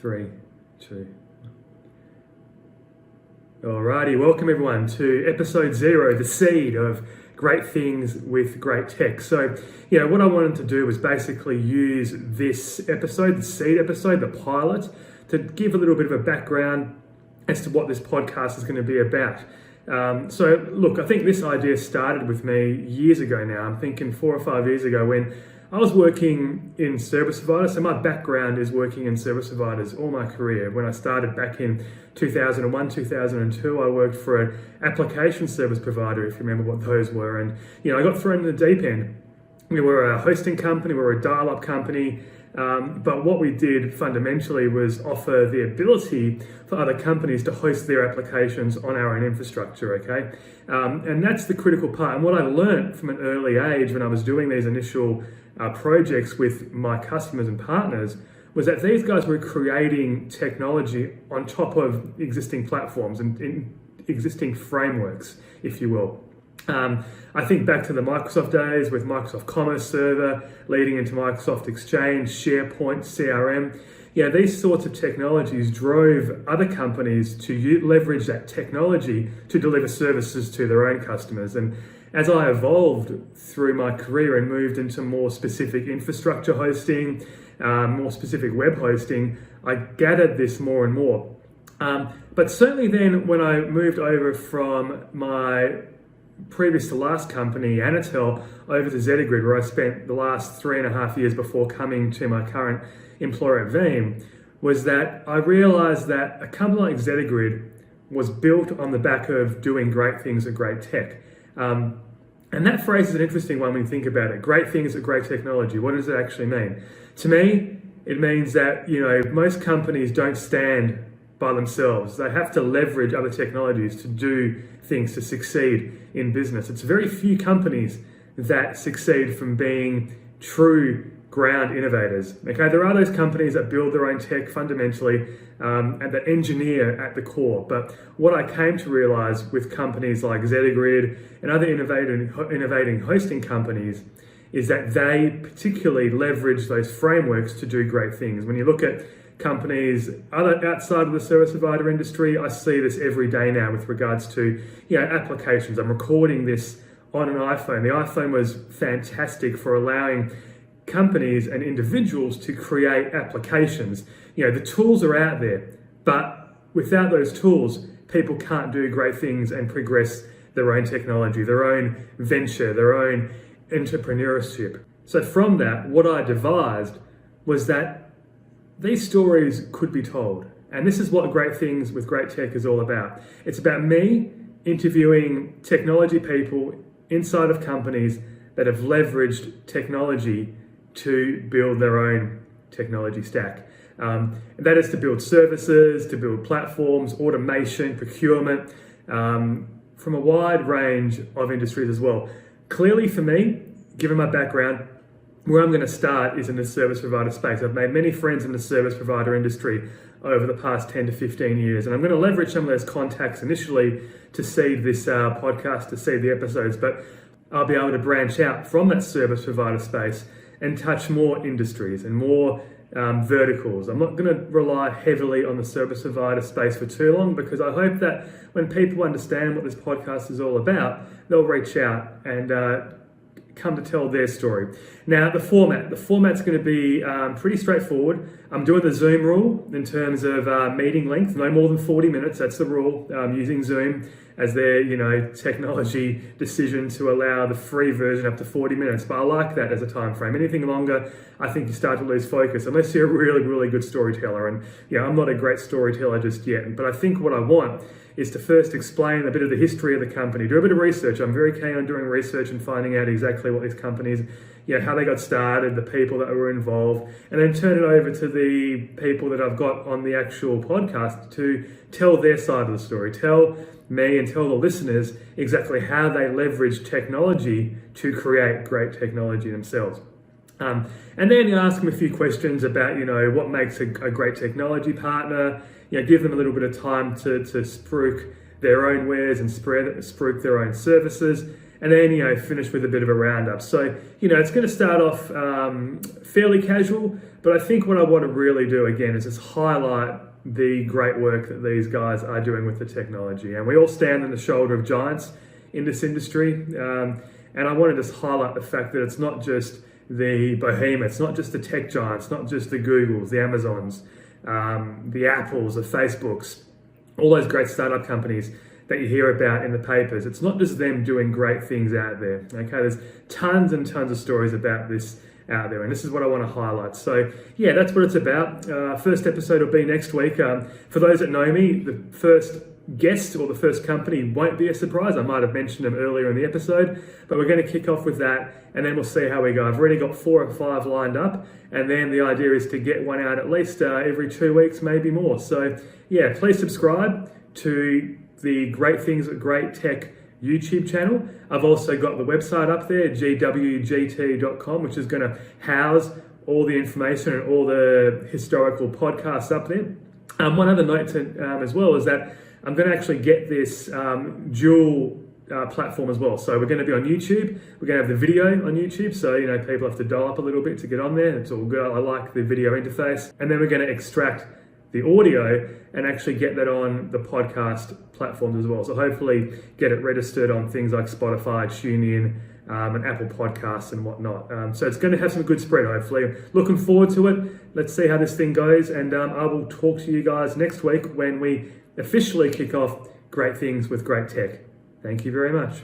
3, 2. Alrighty, welcome everyone to episode 0, the seed of great things with great tech. So, what I wanted to do was basically use this episode, the seed episode, the pilot, to give a little bit of a background as to what this podcast is going to be about. So look, I think this idea started with me years ago now. I'm thinking 4 or 5 years ago when I was working in service providers. So my background is working in service providers all my career. When I started back in 2001, 2002, I worked for an application service provider, if you remember what those were. And, I got thrown in the deep end. We were a hosting company, we were a dial-up company. But what we did fundamentally was offer the ability for other companies to host their applications on our own infrastructure, okay? And that's the critical part. And what I learned from an early age when I was doing these initial projects with my customers and partners was that these guys were creating technology on top of existing platforms and in existing frameworks, if you will. I think back to the Microsoft days with Microsoft Commerce Server, leading into Microsoft Exchange, SharePoint, CRM. These sorts of technologies drove other companies to leverage that technology to deliver services to their own customers. And as I evolved through my career and moved into more specific infrastructure hosting, more specific web hosting, I gathered this more and more. But certainly then when I moved over from my previous to last company, Anatel, over to Zedigrid, where I spent the last 3.5 years before coming to my current employer at Veeam, was that I realized that a company like Zedigrid was built on the back of doing great things with great tech. And that phrase is an interesting one when you think about it. Great things with great technology. What does it actually mean? To me, it means that, most companies don't stand by themselves. They have to leverage other technologies to do things, to succeed in business. It's very few companies that succeed from being true ground innovators. Okay, there are those companies that build their own tech fundamentally and that engineer at the core. But what I came to realize with companies like Zedigrid and other innovating hosting companies is that they particularly leverage those frameworks to do great things. When you look at companies outside of the service provider industry, I see this every day now with regards to applications. I'm recording this on an iPhone. The iPhone was fantastic for allowing companies and individuals to create applications. The tools are out there, but without those tools, people can't do great things and progress their own technology, their own venture, their own entrepreneurship. So from that, what I devised was that these stories could be told. And this is what Great Things with Great Tech is all about. It's about me interviewing technology people inside of companies that have leveraged technology to build their own technology stack. That is to build services, to build platforms, automation, procurement, from a wide range of industries as well. Clearly for me, given my background, where I'm going to start is in the service provider space. I've made many friends in the service provider industry over the past 10 to 15 years, and I'm going to leverage some of those contacts initially to seed this podcast, to seed the episodes, but I'll be able to branch out from that service provider space and touch more industries and more verticals. I'm not going to rely heavily on the service provider space for too long, because I hope that when people understand what this podcast is all about, they'll reach out and come to tell their story. Now, the format's going to be pretty straightforward. I'm doing the Zoom rule in terms of meeting length, no more than 40 minutes. That's the rule. Using Zoom as their, technology decision to allow the free version up to 40 minutes. But I like that as a time frame. Anything longer, I think you start to lose focus, unless you're a really, really good storyteller. And I'm not a great storyteller just yet. But I think what I want is to first explain a bit of the history of the company, do a bit of research. I'm very keen on doing research and finding out exactly what these companies, how they got started, the people that were involved, and then turn it over to the people that I've got on the actual podcast to tell their side of the story, tell me and tell the listeners exactly how they leverage technology to create great technology themselves. And then ask them a few questions about, what makes a great technology partner, give them a little bit of time to spruik their own wares and spruik their own services. and then, finish with a bit of a roundup. So, it's going to start off fairly casual, but I think what I want to really do again is just highlight the great work that these guys are doing with the technology. And we all stand on the shoulder of giants in this industry. And I want to just highlight the fact that it's not just the behemoths, not just the tech giants, not just the Googles, the Amazons, the Apples, the Facebooks, all those great startup companies that you hear about in the papers. It's not just them doing great things out there. Okay, there's tons and tons of stories about this out there, and this is what I want to highlight. So yeah, that's what it's about. First episode will be next week. For those that know me, the first guest or the first company won't be a surprise. I might have mentioned them earlier in the episode, but we're going to kick off with that, and then we'll see how we go. I've already got 4 or 5 lined up, and then the idea is to get one out at least every 2 weeks, maybe more. So yeah, please subscribe to the Great Things at Great Tech YouTube channel. I've also got the website up there, gwgt.com, which is going to house all the information and all the historical podcasts up there. One other note to, as well is that I'm going to actually get this dual platform as well. So we're going to be on YouTube. We're going to have the video on YouTube. So, people have to dial up a little bit to get on there. It's all good. I like the video interface. And then we're going to extract the audio and actually get that on the podcast platforms as well. So hopefully get it registered on things like Spotify, TuneIn, and Apple Podcasts and whatnot. So it's going to have some good spread, hopefully. Looking forward to it. Let's see how this thing goes. And I will talk to you guys next week when we officially kick off Great Things with Great Tech. Thank you very much.